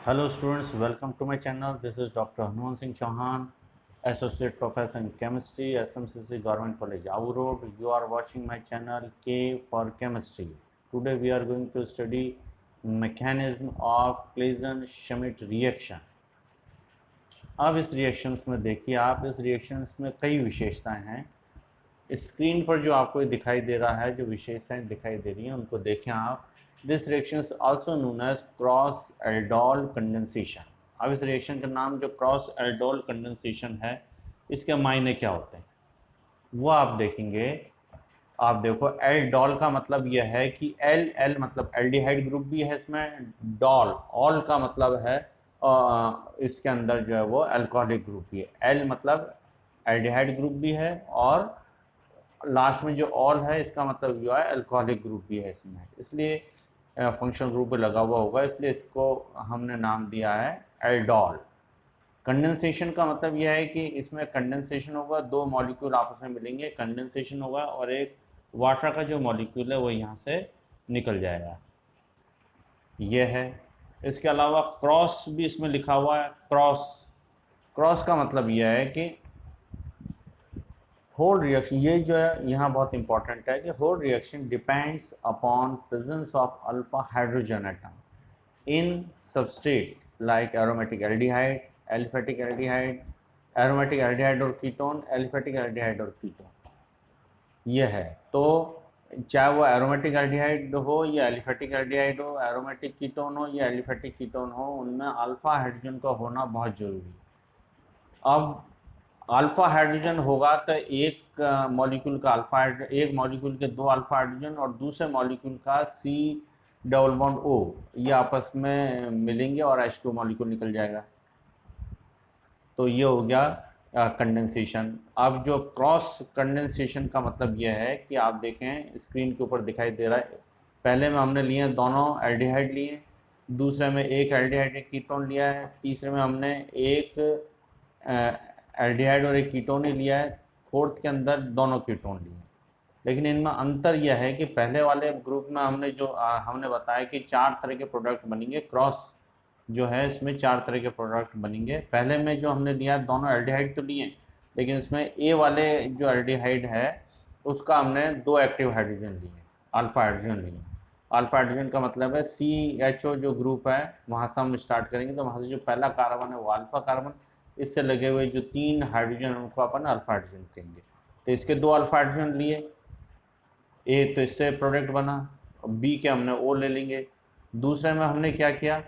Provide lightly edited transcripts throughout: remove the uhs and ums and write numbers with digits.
Hello students, welcome to my channel. This is Dr. Hanuman Singh Chauhan, Associate Professor in Chemistry, SMCC Government College, Avu Road. You are watching my channel K for Chemistry. Today we are going to study mechanism of Claisen-Schmidt reaction. अब इस reactions में देखिए, आप इस reactions में कई विशेषताएं हैं। स्क्रीन पर जो आपको दिखाई दे रहा है, जो विशेषताएं दिखाई दे रही हैं, उनको देखें आप। This reaction is also known as cross aldol condensation. अब इस रिएक्शन का नाम जो क्रॉस एल्डोल कंडेंसेशन है, इसके मायने क्या होते हैं वो आप देखेंगे। आप देखो, एल्डोल का मतलब यह है कि एल मतलब एल्डिहाइड ग्रुप भी है इसमें, डॉल ऑल का मतलब है इसके अंदर जो है वो अल्कोहलिक ग्रुप भी है। एल मतलब एल्डिहाइड ग्रुप भी है और लास्ट में जो ऑल है इसका मतलब जो है अल्कोहलिक ग्रुप भी है इसमें, इसलिए फंक्शनल ग्रुप पे लगा हुआ होगा, इसलिए इसको हमने नाम दिया है एल्डोल। कंडेंसेशन का मतलब यह है कि इसमें कंडेंसेशन होगा, दो मॉलिक्यूल आपस में मिलेंगे, कंडेंसेशन होगा और एक वाटर का जो मॉलिक्यूल है वो यहाँ से निकल जाएगा, ये है। इसके अलावा क्रॉस भी इसमें लिखा हुआ है। क्रॉस का मतलब यह है कि होल रिएक्शन, ये जो है यहाँ बहुत इंपॉर्टेंट है कि whole reaction depends upon presence of alpha hydrogen atom in substrate like aromatic aldehyde, aliphatic aldehyde, aromatic aldehyde और कीटोन, एलिफेटिक एल्डिहाइड और कीटोन, ये है। तो चाहे वो एरोमेटिक एल्डिहाइड हो या एलिफेटिक एल्डिहाइड हो, एरोमेटिक कीटोन हो या एलिफेटिक कीटोन हो, उनमें अल्फा हाइड्रोजन का होना बहुत ज़रूरी है। अब अल्फा हाइड्रोजन होगा तो एक मॉलिक्यूल का एक मॉलिक्यूल के दो अल्फा हाइड्रोजन और दूसरे मॉलिक्यूल का C डबल बॉन्ड O, ये आपस में मिलेंगे और H2 मॉलिक्यूल निकल जाएगा। तो ये हो गया कंडेंसेशन। अब जो क्रॉस कंडेंसेशन का मतलब यह है कि आप देखें स्क्रीन के ऊपर दिखाई दे रहा है, पहले में हमने लिए दोनों एल्डिहाइड लिए, दूसरे में एक एल्डिहाइड एक कीटोन लिया है, तीसरे में हमने एक एल्डिहाइड और एक कीटोन ही लिया है, फोर्थ के अंदर दोनों कीटोन लिए। लेकिन इनमें अंतर यह है कि पहले वाले ग्रुप में हमने जो हमने बताया कि चार तरह के प्रोडक्ट बनेंगे, क्रॉस जो है इसमें चार तरह के प्रोडक्ट बनेंगे। पहले में जो हमने लिया दोनों एल्डिहाइड तो लिए, लेकिन इसमें ए वाले जो एल्डिहाइड है उसका हमने दो एक्टिव हाइड्रोजन लिए, अल्फा हाइड्रोजन लिए। अल्फा हाइड्रोजन का मतलब है CHO जो ग्रुप है वहाँ से हम स्टार्ट करेंगे, तो वहाँ से जो पहला कार्बन है वो अल्फा कार्बन, इससे लगे हुए जो तीन हाइड्रोजन उनको अपन अल्फा हाइड्रोजन कहेंगे। तो इसके दो अल्फा हाइड्रोजन लिए, ए तो इससे प्रोडक्ट बना, बी के हमने ओ ले लेंगे। दूसरे में हमने क्या किया,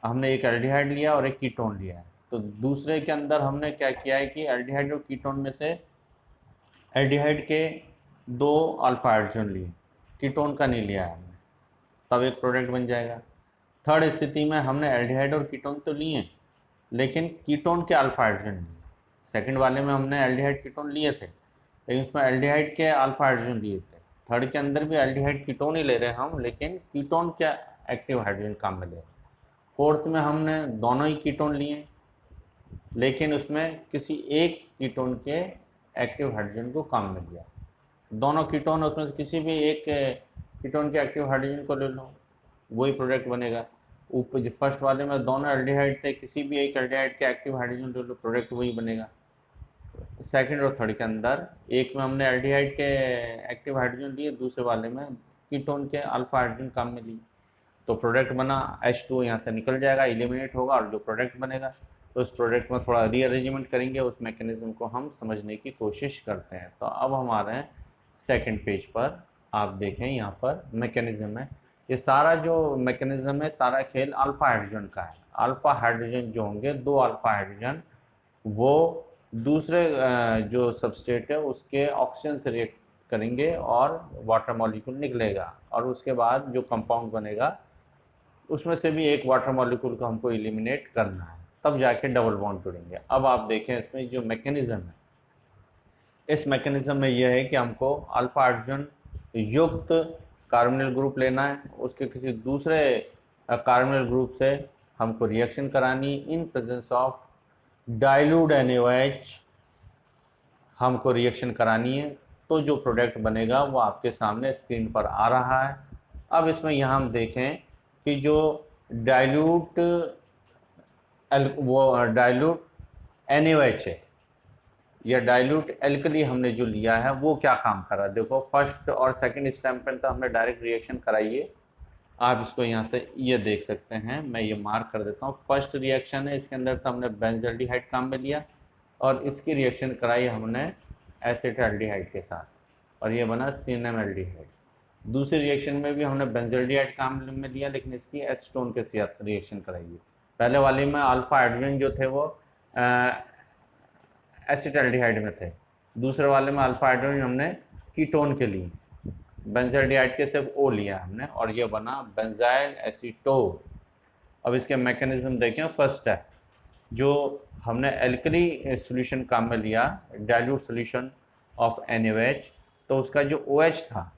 हमने एक एल्डिहाइड लिया और एक कीटोन लिया है। तो दूसरे के अंदर हमने क्या किया है कि एल्डिहाइड और कीटोन में से एल्डिहाइड के दो अल्फा हाइड्रोजन लिए, कीटोन का नहीं लिया है हमने, तब एक प्रोडक्ट बन जाएगा। थर्ड स्थिति में हमने एल्डिहाइड और कीटोन तो लिए, लेकिन कीटोन के अल्फा हाइड्रोजन लिए। सेकंड वाले में हमने एल्डिहाइड कीटोन लिए थे, लेकिन उसमें एल्डिहाइड के अल्फा हाइड्रोजन लिए थे। थर्ड के अंदर भी एल्डिहाइड कीटोन ही ले रहे हैं हम, लेकिन कीटोन के एक्टिव हाइड्रोजन काम में ले रहे हैं। फोर्थ में हमने दोनों ही कीटोन लिए, लेकिन उसमें किसी एक कीटोन के एक्टिव हाइड्रोजन को काम में लिया। दोनों कीटोन उसमें से किसी भी एक कीटोन के एक्टिव हाइड्रोजन को ले लो, वही प्रोडक्ट बनेगा। ऊपर फर्स्ट वाले में दोनों एल्डिहाइड थे, किसी भी एक एल्डिहाइड के एक्टिव हाइड्रोजन ले लो, प्रोडक्ट वही बनेगा। सेकंड और थर्ड के अंदर एक में हमने एल्डिहाइड के एक्टिव हाइड्रोजन लिए, दूसरे वाले में कीटोन के अल्फा हाइड्रोजन काम में लिए, तो प्रोडक्ट बना। H2 यहाँ से निकल जाएगा, एलिमिनेट होगा, और जो प्रोडक्ट बनेगा तो उस प्रोडक्ट में थोड़ा रीअरेंजमेंट करेंगे, उस मैकेनिज्म को हम समझने की कोशिश करते हैं। तो अब हम आ रहे हैं सेकंड पेज पर। आप देखें यहाँ पर मैकेनिज्म है, ये सारा जो मैकेनिज्म है सारा खेल अल्फा हाइड्रोजन का है। अल्फा हाइड्रोजन जो होंगे, दो अल्फा हाइड्रोजन, वो दूसरे जो सबस्ट्रेट है उसके ऑक्सीजन से रिएक्ट करेंगे और वाटर मॉलिक्यूल निकलेगा, और उसके बाद जो कंपाउंड बनेगा उसमें से भी एक वाटर मॉलिक्यूल को हमको एलिमिनेट करना है, तब जाके डबल बॉन्ड जुड़ेंगे। अब आप देखें इसमें जो मैकेनिज्म है, इस मैकेनिज्म में यह है कि हमको अल्फा हाइड्रोजन युक्त कार्बोनिल ग्रुप लेना है, उसके किसी दूसरे कार्बोनिल ग्रुप से हमको रिएक्शन करानी in presence of dilute NaOH, हमको रिएक्शन करानी है। तो जो प्रोडक्ट बनेगा वो आपके सामने स्क्रीन पर आ रहा है। अब इसमें यहाँ हम देखें कि जो डाइल्यूट वो डाइल्यूट NaOH है या डाइल्यूट एल्कली हमने जो लिया है वो क्या काम करा। देखो फर्स्ट और सेकंड स्टेप पर तो हमने डायरेक्ट रिएक्शन कराई है। आप इसको यहाँ से ये देख सकते हैं, मैं ये मार्क कर देता हूँ। फर्स्ट रिएक्शन है, इसके अंदर तो हमने बेंजल्डिहाइड काम में लिया और इसकी रिएक्शन कराई हमने एसिटाल्डिहाइड के साथ और ये बना सिनेमल्डिहाइड। दूसरी रिएक्शन में भी हमने बेंजल्डिहाइड काम में लिया लेकिन इसकी एसीटोन के साथ रिएक्शन कराई है। पहले वाले में अल्फा हाइड्रोजन जो थे वो एसिटाल्डिहाइड में थे, दूसरे वाले में अल्फा हाइड्रोजन हमने कीटोन के लिए बेंजल्डिहाइड के सिर्फ O लिया हमने और ये बना बेंजाइल एसीटोन। अब इसके मैकेनिज्म देखें। फर्स्ट है जो हमने एल्कली सॉल्यूशन काम में लिया, डाइल्यूट सॉल्यूशन ऑफ NaOH, तो उसका जो OH था,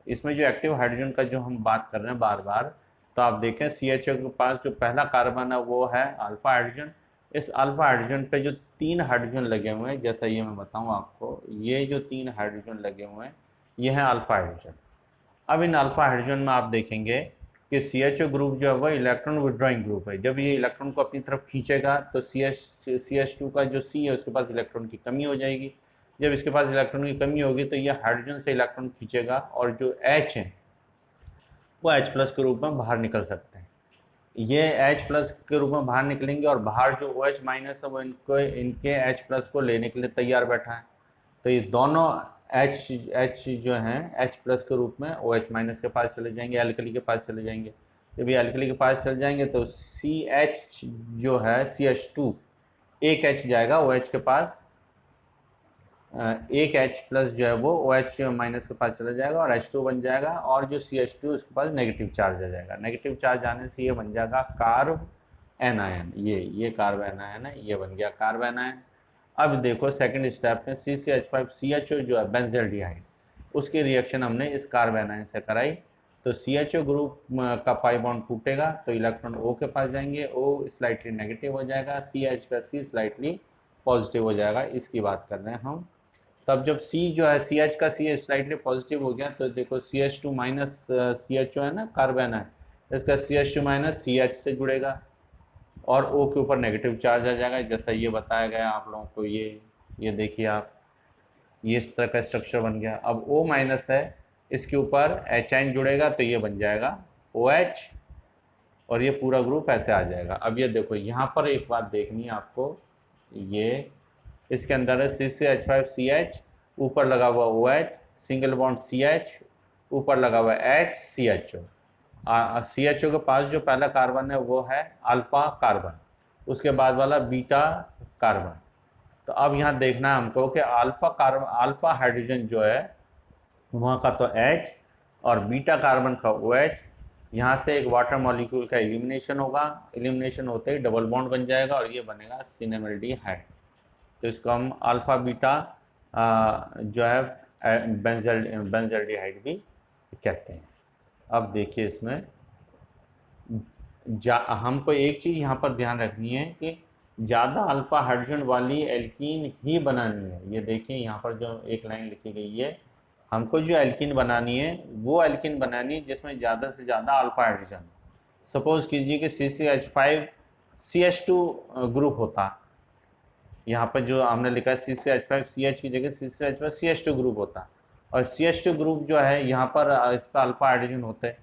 इसमें जो एक्टिव हाइड्रोजन का जो हम बात कर रहे हैं बार बार, तो आप देखें CHO के पास जो पहला कार्बन है वो है अल्फा हाइड्रोजन। इस अल्फा हाइड्रोजन पे जो 3 हाइड्रोजन लगे हुए हैं, जैसा ये मैं बताऊं आपको, ये जो 3 हाइड्रोजन लगे हुए हैं ये है अल्फा हाइड्रोजन। अब इन अल्फा हाइड्रोजन में आप देखेंगे कि CHO ग्रुप जो है वो इलेक्ट्रॉन विड्रॉइंग ग्रुप है। जब ये इलेक्ट्रॉन को अपनी तरफ खींचेगा तो CH2 का जो C है उसके पास इलेक्ट्रॉन की कमी हो जाएगी। जब इसके पास इलेक्ट्रॉन की कमी होगी तो ये हाइड्रोजन से इलेक्ट्रॉन खींचेगा और जो H है वो H+ के रूप में बाहर निकल सकते हैं। ये H+ के रूप में बाहर निकलेंगे और बाहर जो OH- है वो इनके H+ को लेने के लिए तैयार बैठा है। तो ये दोनों H जो हैं H+ के रूप में OH- के पास चले जाएंगे, एल्कली के पास चले जाएंगे। जब ये एल्कली के पास चले जाएंगे तो CH जो है CH2 एक H जाएगा OH के पास, एक H+ जो है वो OH- के पास चला जाएगा और H2 बन जाएगा और जो CH2 उसके पास नेगेटिव चार्ज आ जाएगा। नेगेटिव चार्ज आने से ये बन जाएगा कार्ब एनायन। ये कार्ब एनायन है, ये बन गया कार्ब एनायन। अब देखो सेकंड स्टेप में CCH5CHO जो है बेंजल्डिहाइड, उसकी रिएक्शन हमने इस कार्ब एनायन से कराई। तो CHO ग्रुप का पाई बॉन्ड टूटेगा तो इलेक्ट्रॉन O के पास जाएंगे, O स्लाइटली नेगेटिव हो जाएगा, CH का C स्लाइटली पॉजिटिव हो जाएगा। इसकी बात कर रहे हैं हम। तब जब C जो है CH का C स्लाइटली पॉजिटिव हो गया तो देखो CH2 माइनस CHO है ना कार्बन है, इसका CH2 माइनस CH से जुड़ेगा और O के ऊपर नेगेटिव चार्ज आ जाएगा जैसा ये बताया गया आप लोगों को। ये देखिए आप, ये इस तरह का स्ट्रक्चर बन गया। अब O- है, इसके ऊपर H जुड़ेगा तो ये बन जाएगा OH और ये पूरा ग्रुप ऐसे आ जाएगा। अब ये देखो यहाँ पर एक बात देखनी है आपको, ये इसके अंदर है CCH5CH, ऊपर लगा हुआ OH, सिंगल बॉन्ड CH, ऊपर लगा हुआ H CHO। CHO के पास जो पहला कार्बन है वो है अल्फा कार्बन, उसके बाद वाला बीटा कार्बन। तो अब यहाँ देखना है हमको कि अल्फा हाइड्रोजन जो है वहाँ का तो H और बीटा कार्बन का OH, यहाँ से एक वाटर मॉलिक्यूल का एलिमिनेशन होगा, एलिमिनेशन होते ही डबल बॉन्ड बन जाएगा और ये बनेगा सिनेमल्डिहाइड। तो इसको हम अल्फा बीटा जो है बेंजल्डिहाइड भी कहते हैं। अब देखिए इसमें हमको एक चीज़ यहाँ पर ध्यान रखनी है कि ज़्यादा अल्फा हाइड्रोजन वाली एल्कीन ही बनानी है। ये देखिए यहाँ पर जो एक लाइन लिखी गई है, हमको जो एल्कीन बनानी है वो एल्कीन बनानी है जिसमें ज़्यादा से ज़्यादा अल्फा हाइड्रोजन। सपोज कीजिए कि CCH5CH2 ग्रुप होता, यहाँ पर जो हमने लिखा है CCH5CH की जगह CCH5CH2 ग्रुप होता और CH2 ग्रुप जो है यहाँ पर इसका अल्फा हाइड्रोजन होता है।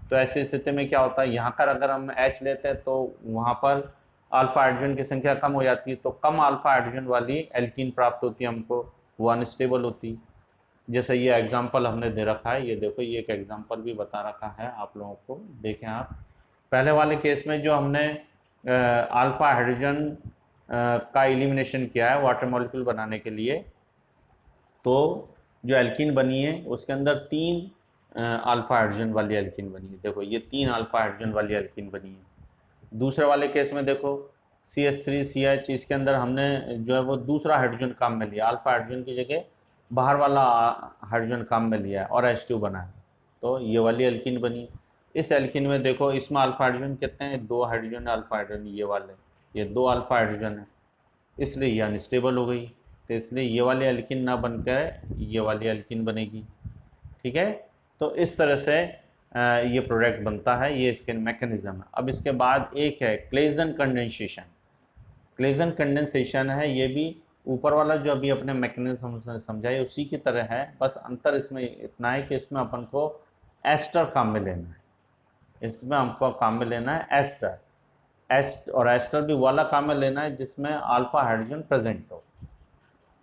तो ऐसी स्थिति में क्या होता है, यहाँ पर अगर हम H लेते हैं तो वहाँ पर अल्फा हाइड्रोजन की संख्या कम हो जाती है, तो कम अल्फा हाइड्रोजन वाली एल्कीन प्राप्त होती है हमको, वो अनस्टेबल होती। जैसे ये एग्जांपल हमने दे रखा है, ये देखो ये एक एग्जांपल भी बता रखा है आप लोगों को। देखें आप, पहले वाले केस में जो हमने अल्फा हाइड्रोजन का एलिमिनेशन किया है वाटर मॉलिक्यूल बनाने के लिए, तो जो एल्कीन बनी है उसके अंदर 3 अल्फा हाइड्रोजन वाली एल्कीन बनी है। देखो ये 3 अल्फा हाइड्रोजन वाली एल्कीन बनी है। दूसरे वाले केस में देखो CH3CH, इसके अंदर हमने जो है वो दूसरा हाइड्रोजन काम में लिया, अल्फा हाइड्रोजन की जगह बाहर वाला हाइड्रोजन काम में लिया है और H2 बना है, तो ये वाली एल्कीन बनी। इस एल्कीन में देखो इसमें अल्फा हाइड्रोजन कितने हैं, 2 हाइड्रोजन अल्फा हाइड्रोजन, ये वाले ये 2 अल्फा हाइड्रोजन है, इसलिए ये अनस्टेबल हो गई। तो इसलिए ये वाली एल्कीन ना बनकर ये वाली एल्कीन बनेगी। ठीक है, तो इस तरह से ये प्रोडक्ट बनता है, ये इसके मैकेनिज्म है। अब इसके बाद एक है क्लेजन कंडेंसेशन। क्लेजन कंडेंसेशन है, ये भी ऊपर वाला जो अभी अपने मैकेनिज्म समझाए उसी की तरह है, बस अंतर इसमें इतना है कि इसमें अपन को एस्टर काम में लेना है। इसमें हमको काम में लेना है एस्टर, और एस्टर भी वाला काम में लेना है जिसमें अल्फा हाइड्रोजन प्रेजेंट हो।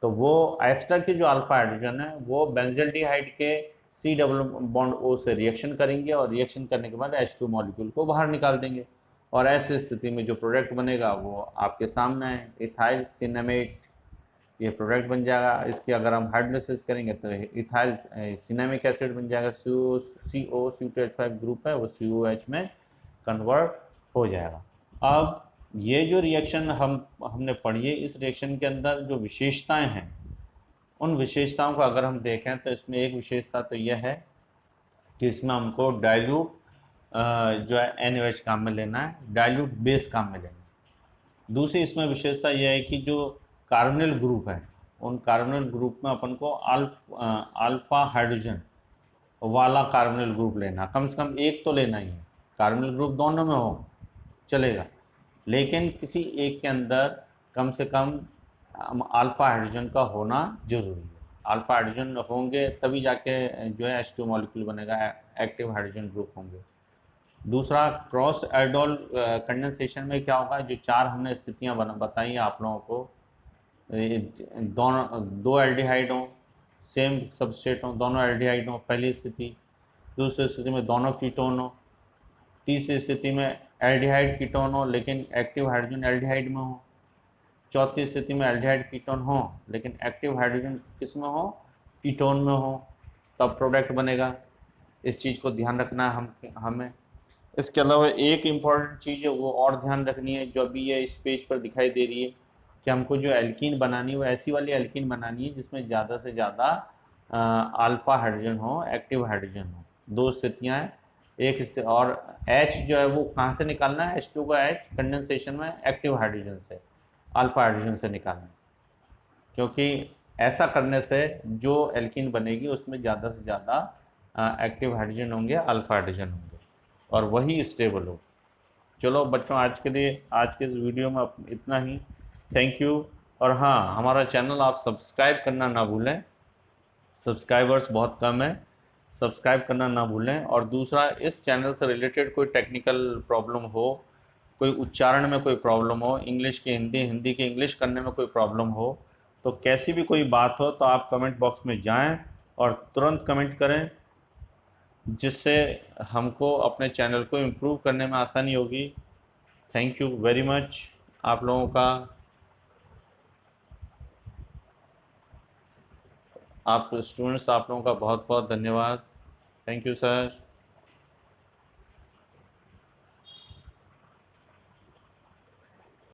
तो वो एस्टर की जो अल्फा हाइड्रोजन है वो बेंजल्डिहाइड के सी डबल बॉन्ड ओ से रिएक्शन करेंगे, और रिएक्शन करने के बाद H2 मॉलिक्यूल को बाहर निकाल देंगे, और ऐसी स्थिति में जो प्रोडक्ट बनेगा वो आपके सामने है, इथाइल सिनेमेट, ये प्रोडक्ट बन जाएगा। इसकी अगर हम हाइड्रोलिसिस करेंगे तो इथाइल सिनेमिक एसिड बन जाएगा, CO2H5 ग्रुप है वो COH में कन्वर्ट हो जाएगा। अब ये जो रिएक्शन हमने पढ़ी है, इस रिएक्शन के अंदर जो विशेषताएं हैं, उन विशेषताओं को अगर हम देखें तो इसमें एक विशेषता तो यह है कि इसमें हमको डाइल्यूट जो है NaOH काम में लेना है, डाइल्यूट बेस काम में लेना है। दूसरी इसमें विशेषता यह है कि जो कार्बोनिल ग्रुप है, उन कार्बोनिल ग्रुप में अपन को अल्फा हाइड्रोजन वाला कार्बोनिल ग्रुप लेना, कम से कम एक तो लेना ही है। कार्बोनिल ग्रुप दोनों में हो चलेगा, लेकिन किसी एक के अंदर कम से कम अल्फा हाइड्रोजन का होना जरूरी है। अल्फा हाइड्रोजन होंगे तभी जाके जो है H2 मॉलिक्यूल बनेगा, एक्टिव हाइड्रोजन ग्रुप होंगे। दूसरा, क्रॉस एल्डोल कंडेंसेशन में क्या होगा, जो चार हमने स्थितियां बताई आप लोगों को, दोनों दो एल्डिहाइड हों, सेम सबस्टेट हों, दोनों एल्डिहाइड हों, पहली स्थिति। दूसरी स्थिति में दोनों कीटोन हो। तीसरी स्थिति में एल्डिहाइड कीटोन हो लेकिन एक्टिव हाइड्रोजन एल्डिहाइड में हो। चौथी स्थिति में एल्डिहाइड कीटोन हो लेकिन एक्टिव हाइड्रोजन किस में हो, कीटोन में हो, तब प्रोडक्ट बनेगा। इस चीज़ को ध्यान रखना है हमें। इसके अलावा एक इम्पॉर्टेंट चीज़ है वो और ध्यान रखनी है, जो अभी ये इस पेज पर दिखाई दे रही है, कि हमको जो एल्कीन बनानी है वो ऐसी वाली एल्कीन बनानी है जिसमें ज़्यादा से ज़्यादा अल्फा हाइड्रोजन हो, एक्टिव हाइड्रोजन हो। दो स्थितियाँ हैं, एक स्थिति, और H जो है वो कहाँ से निकालना है, H2 का H कंडेंसेशन में एक्टिव हाइड्रोजन से, अल्फा हाइड्रोजन से निकालना है, क्योंकि ऐसा करने से जो एल्कीन बनेगी उसमें ज़्यादा से ज़्यादा एक्टिव हाइड्रोजन होंगे, अल्फा हाइड्रोजन होंगे, और वही स्टेबल हो। चलो बच्चों, आज के लिए आज के इस वीडियो में इतना ही। Thank you. और हाँ, हमारा चैनल आप सब्सक्राइब करना ना भूलें, सब्सक्राइबर्स बहुत कम है, सब्सक्राइब करना ना भूलें। और दूसरा, इस चैनल से रिलेटेड कोई टेक्निकल प्रॉब्लम हो, कोई उच्चारण में कोई प्रॉब्लम हो, इंग्लिश के हिंदी, हिंदी के इंग्लिश करने में कोई प्रॉब्लम हो, तो कैसी भी कोई बात हो तो आप कमेंट बॉक्स में जाएं और तुरंत कमेंट करें, जिससे हमको अपने चैनल को इम्प्रूव करने में आसानी होगी। थैंक यू वेरी मच आप लोगों का, आप स्टूडेंट्स, आप लोगों का बहुत बहुत धन्यवाद। Thank you sir.